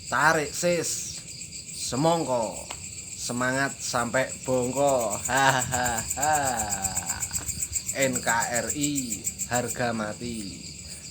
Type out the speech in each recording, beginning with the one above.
Tarik sis, semongko, semangat sampai bongko. Hahaha. NKRI harga mati.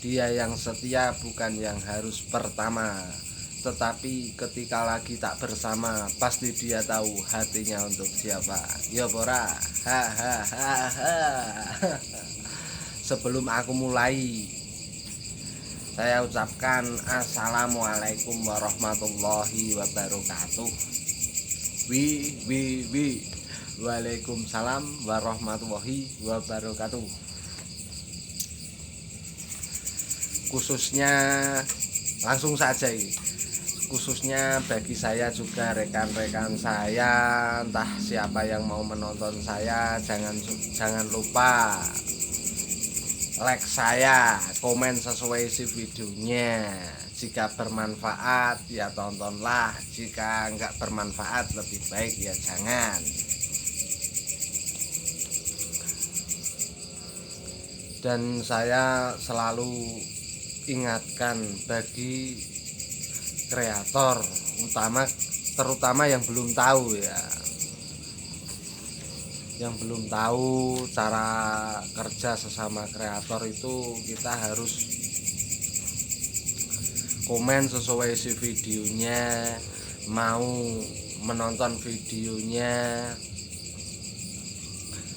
Dia yang setia bukan yang harus pertama, tetapi ketika lagi tak bersama pasti dia tahu hatinya untuk siapa. Yo bora. Hahaha. Sebelum aku mulai, saya ucapkan assalamualaikum warahmatullahi wabarakatuh. Waalaikumsalam warahmatullahi wabarakatuh. Khususnya langsung saja ini, khususnya bagi saya juga rekan-rekan saya, entah siapa yang mau menonton saya, jangan lupa like saya, komen sesuai isi videonya. Jika bermanfaat ya tontonlah, jika enggak bermanfaat lebih baik ya jangan. Dan saya selalu ingatkan bagi kreator, terutama yang belum tahu ya, yang belum tahu cara kerja sesama kreator itu, kita harus komen sesuai isi videonya, mau menonton videonya.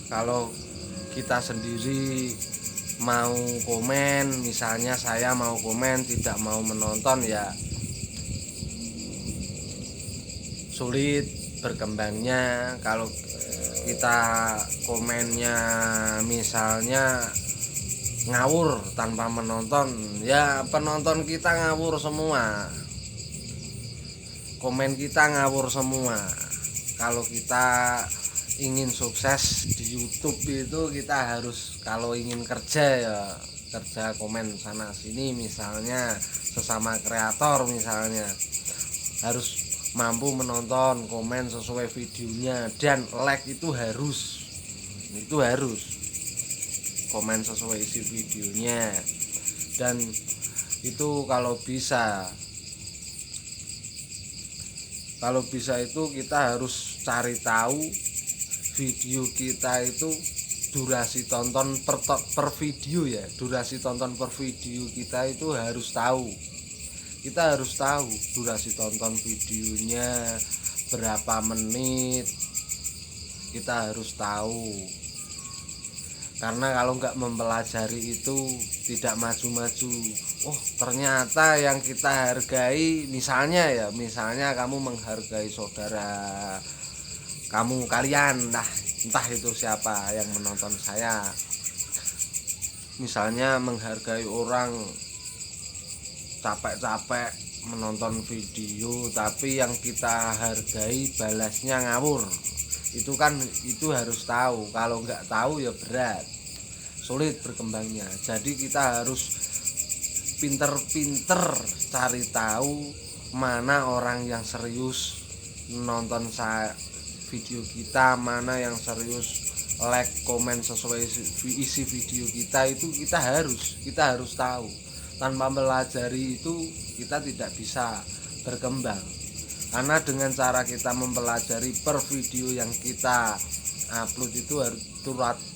Kalau kita sendiri mau komen, misalnya saya mau komen tidak mau menonton, ya sulit berkembangnya. Kalau kita komennya misalnya ngawur tanpa menonton, ya penonton kita ngawur semua, komen kita ngawur semua. Kalau kita ingin sukses di YouTube itu, kita harus, kalau ingin kerja ya kerja komen sana sini, misalnya sesama kreator misalnya harus mampu menonton, komen sesuai videonya, dan like itu harus komen sesuai isi videonya. Dan itu kalau bisa itu kita harus cari tahu video kita itu durasi tonton per video ya, durasi tonton per video kita itu harus tahu. Kita harus tahu durasi tonton videonya berapa menit, kita harus tahu. Karena kalau nggak mempelajari itu tidak maju-maju. Oh ternyata yang kita hargai, misalnya kamu menghargai saudara kalian, entah itu siapa yang menonton saya, misalnya menghargai orang capek-capek menonton video, tapi yang kita hargai balasnya ngawur, itu harus tahu. Kalau nggak tahu ya berat, sulit berkembangnya. Jadi kita harus pinter-pinter cari tahu mana orang yang serius nonton video kita, mana yang serius like, komen sesuai isi video kita. Itu kita harus tahu. Tanpa pelajari itu kita tidak bisa berkembang. Karena dengan cara kita mempelajari per video yang kita upload itu,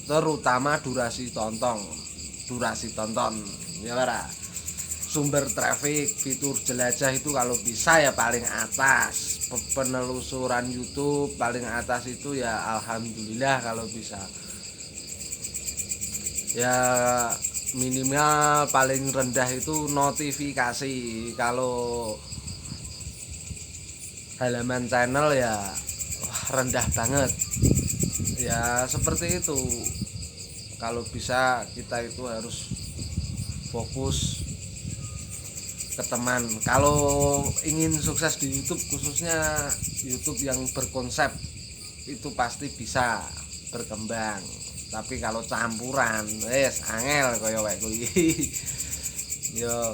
terutama durasi tonton ya para sumber traffic, fitur jelajah itu kalau bisa ya paling atas. Penelusuran YouTube paling atas itu ya alhamdulillah kalau bisa. Ya minimal paling rendah itu notifikasi. Kalau halaman channel ya rendah banget. Ya seperti itu. Kalau bisa kita itu harus fokus ke teman. Kalau ingin sukses di YouTube, khususnya YouTube yang berkonsep, itu pasti bisa berkembang. Tapi kalau campuran, angel kaya wae kuwi. Yo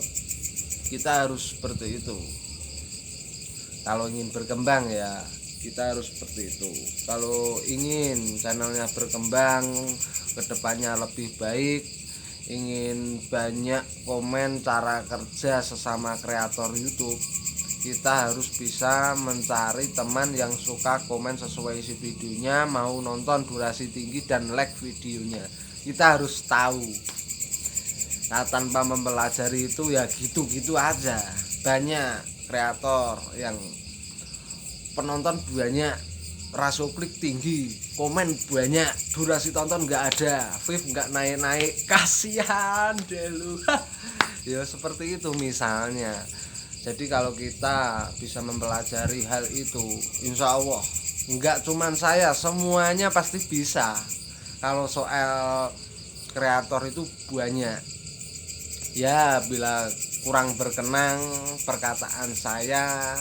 kita harus seperti itu. Kalau ingin berkembang ya kita harus seperti itu. Kalau ingin channelnya berkembang, kedepannya lebih baik, ingin banyak komen cara kerja sesama kreator YouTube, kita harus bisa mencari teman yang suka komen sesuai isi videonya, mau nonton durasi tinggi dan like videonya. Kita harus tahu. Nah, tanpa mempelajari itu ya gitu-gitu aja. Banyak kreator yang penonton banyak, rasio klik tinggi, komen banyak, durasi tonton nggak ada, view nggak naik-naik, kasihan deh lu. Ya seperti itu misalnya. Jadi kalau kita bisa mempelajari hal itu, insya Allah nggak cuman saya, semuanya pasti bisa. Kalau soal kreator itu banyak. Ya bila kurang berkenan perkataan saya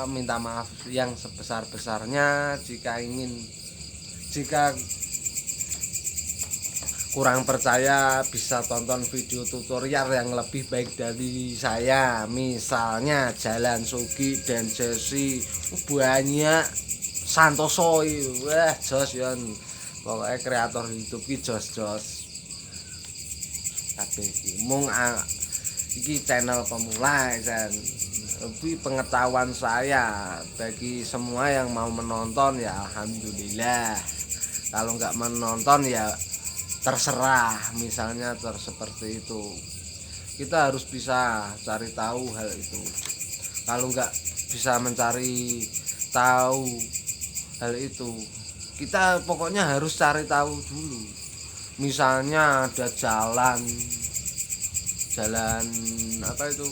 minta maaf yang sebesar-besarnya. Jika kurang percaya, bisa tonton video tutorial yang lebih baik dari saya, misalnya Jalan Sugi dan Jesse, banyak Santoso. Wah jos ya, pokoknya kreator YouTube ki jos kabeh iki mung iki channel pemula kan. Lebih pengetahuan saya bagi semua yang mau menonton ya alhamdulillah. Kalau nggak menonton ya terserah, misalnya seperti itu. Kita harus bisa cari tahu hal itu. Kalau nggak bisa mencari tahu hal itu, kita pokoknya harus cari tahu dulu. Misalnya ada jalan apa itu,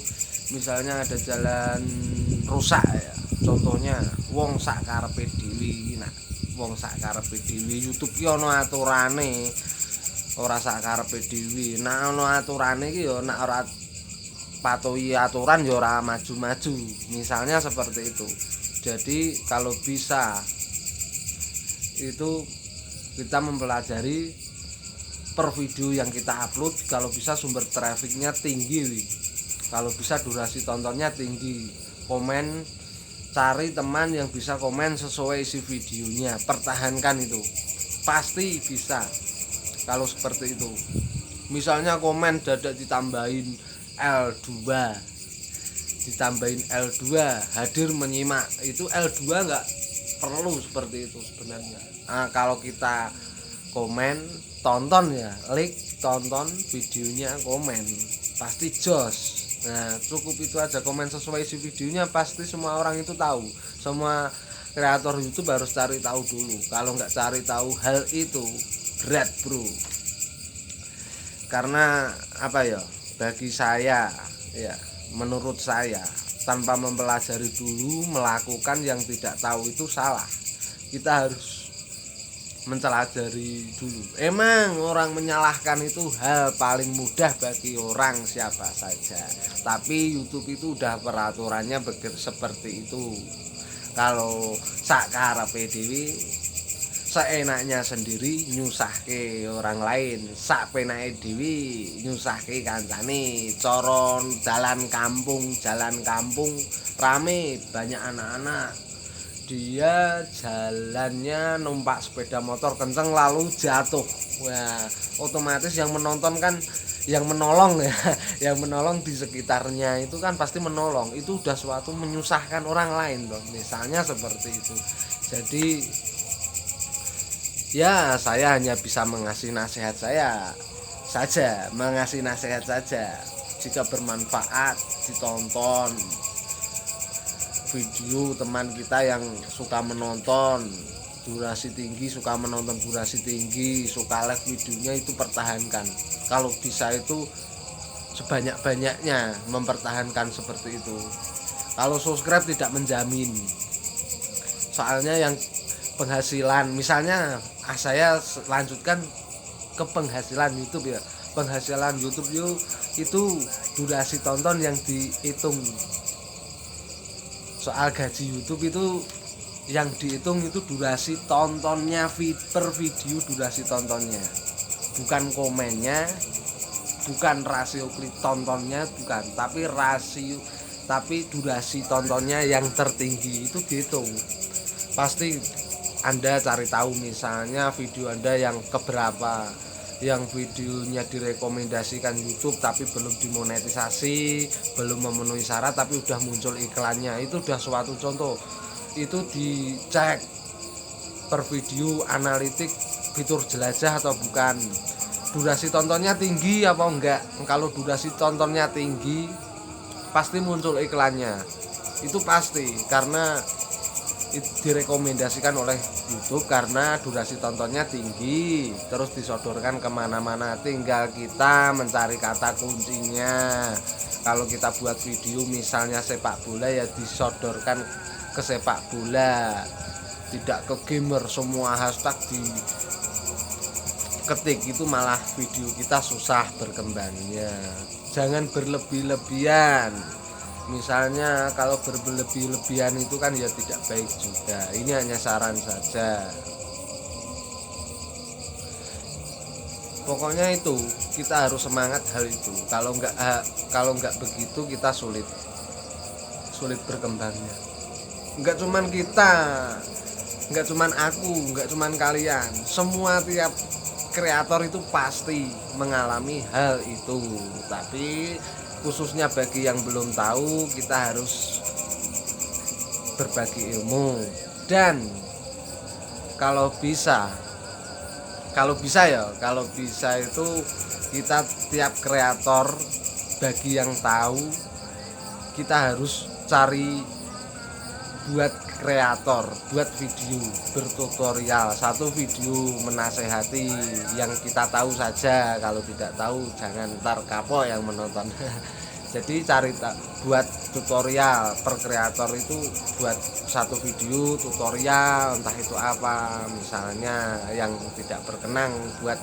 misalnya ada jalan rusak ya, contohnya wong sak karepe dhewe. Nah, wong sak karepe dhewe, YouTube ki ana aturane, ora sak karepe dhewe. Nek ana aturane iki ya nek ora patuhi aturan ya ora maju-maju. Misalnya seperti itu. Jadi kalau bisa itu kita mempelajari per video yang kita upload, kalau bisa sumber trafficnya tinggi, kalau bisa durasi tontonnya tinggi, komen, cari teman yang bisa komen sesuai isi videonya, pertahankan itu, pasti bisa. Kalau seperti itu, misalnya komen dadak ditambahin L2 hadir menyimak, itu L2 nggak perlu seperti itu sebenarnya. Nah, kalau kita komen, tonton ya, like, tonton videonya, komen, pasti jos. Nah, cukup itu aja, komen sesuai isi videonya, pasti semua orang itu tahu. Semua kreator YouTube harus cari tahu dulu. Kalau nggak cari tahu hal itu, berat bro. Karena apa ya, bagi saya ya, menurut saya, tanpa mempelajari dulu, melakukan yang tidak tahu itu salah. Kita harus mempelajari dulu. Emang orang menyalahkan itu hal paling mudah bagi orang siapa saja, tapi YouTube itu udah peraturannya seperti itu. Kalau sak karepe dhewe, seenaknya sendiri nyusahke orang lain, sak penake dhewe nyusahke kancane. Cara jalan kampung rame, banyak anak-anak, dia jalannya numpak sepeda motor kenceng lalu jatuh. Wah, otomatis yang menonton kan, yang menolong ya, yang menolong di sekitarnya itu kan pasti menolong. Itu udah suatu menyusahkan orang lain dong, misalnya seperti itu. Jadi ya saya hanya bisa mengasih nasihat saja. Jika bermanfaat, ditonton video teman kita yang suka menonton durasi tinggi, suka like videonya, itu pertahankan. Kalau bisa itu sebanyak-banyaknya mempertahankan seperti itu. Kalau subscribe tidak menjamin, soalnya yang penghasilan, misalnya saya lanjutkan ke penghasilan YouTube ya. Penghasilan YouTube itu durasi tonton yang dihitung. Soal gaji YouTube itu yang dihitung itu durasi tontonnya per video, durasi tontonnya, bukan komennya, bukan rasio klik tontonnya, bukan, tapi durasi tontonnya yang tertinggi itu dihitung. Pasti Anda cari tahu, misalnya video Anda yang keberapa, yang videonya direkomendasikan YouTube tapi belum dimonetisasi, belum memenuhi syarat tapi udah muncul iklannya, itu udah suatu contoh. Itu dicek per video analitik fitur jelajah atau bukan, durasi tontonnya tinggi apa enggak. Kalau durasi tontonnya tinggi pasti muncul iklannya, itu pasti, karena direkomendasikan oleh YouTube karena durasi tontonnya tinggi, terus disodorkan kemana-mana, tinggal kita mencari kata kuncinya. Kalau kita buat video misalnya sepak bola, ya disodorkan ke sepak bola, tidak ke gamer. Semua hashtag diketik, itu malah video kita susah berkembangnya. Jangan berlebih-lebihan. Misalnya kalau berlebih-lebihan itu kan ya tidak baik juga. Ini hanya saran saja. Pokoknya itu kita harus semangat hal itu. Kalau nggak begitu kita sulit berkembangnya. Nggak cuman kita, nggak cuman aku, nggak cuman kalian. Semua tiap kreator itu pasti mengalami hal itu. Tapi khususnya bagi yang belum tahu, kita harus berbagi ilmu. Dan kalau bisa itu kita tiap kreator, bagi yang tahu, kita harus cari buat video bertutorial, satu video menasehati yang kita tahu saja. Kalau tidak tahu jangan ntar kapok yang menonton. Jadi buat tutorial per kreator itu, buat satu video tutorial, entah itu apa, misalnya yang tidak berkenan buat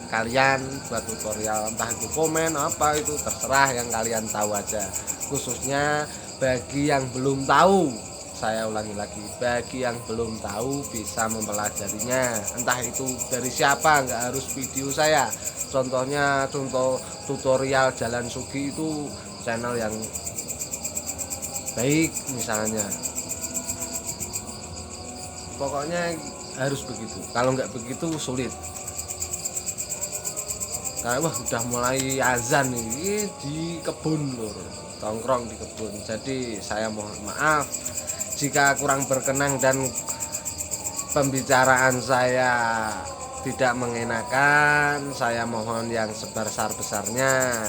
kalian, buat tutorial entah itu komen apa, itu terserah, yang kalian tahu aja. Khususnya bagi yang belum tahu, saya ulangi lagi, bagi yang belum tahu bisa mempelajarinya, entah itu dari siapa, nggak harus video saya. Contoh tutorial jalan sugi itu channel yang baik misalnya. Pokoknya harus begitu, kalau nggak begitu sulit. Karena udah mulai azan ini di kebun lur, tongkrong di kebun. Jadi saya mohon maaf jika kurang berkenan dan pembicaraan saya tidak mengenakan. Saya mohon yang sebesar-besarnya.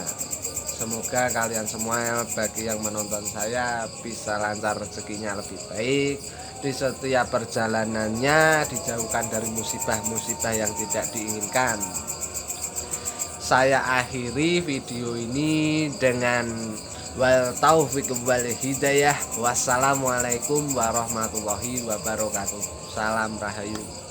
Semoga kalian semua, bagi yang menonton saya, bisa lancar rezekinya lebih baik di setiap perjalanannya, dijauhkan dari musibah-musibah yang tidak diinginkan. Saya akhiri video ini dengan wal taufiq wal hidayah. Wassalamualaikum warahmatullahi wabarakatuh. Salam Rahayu.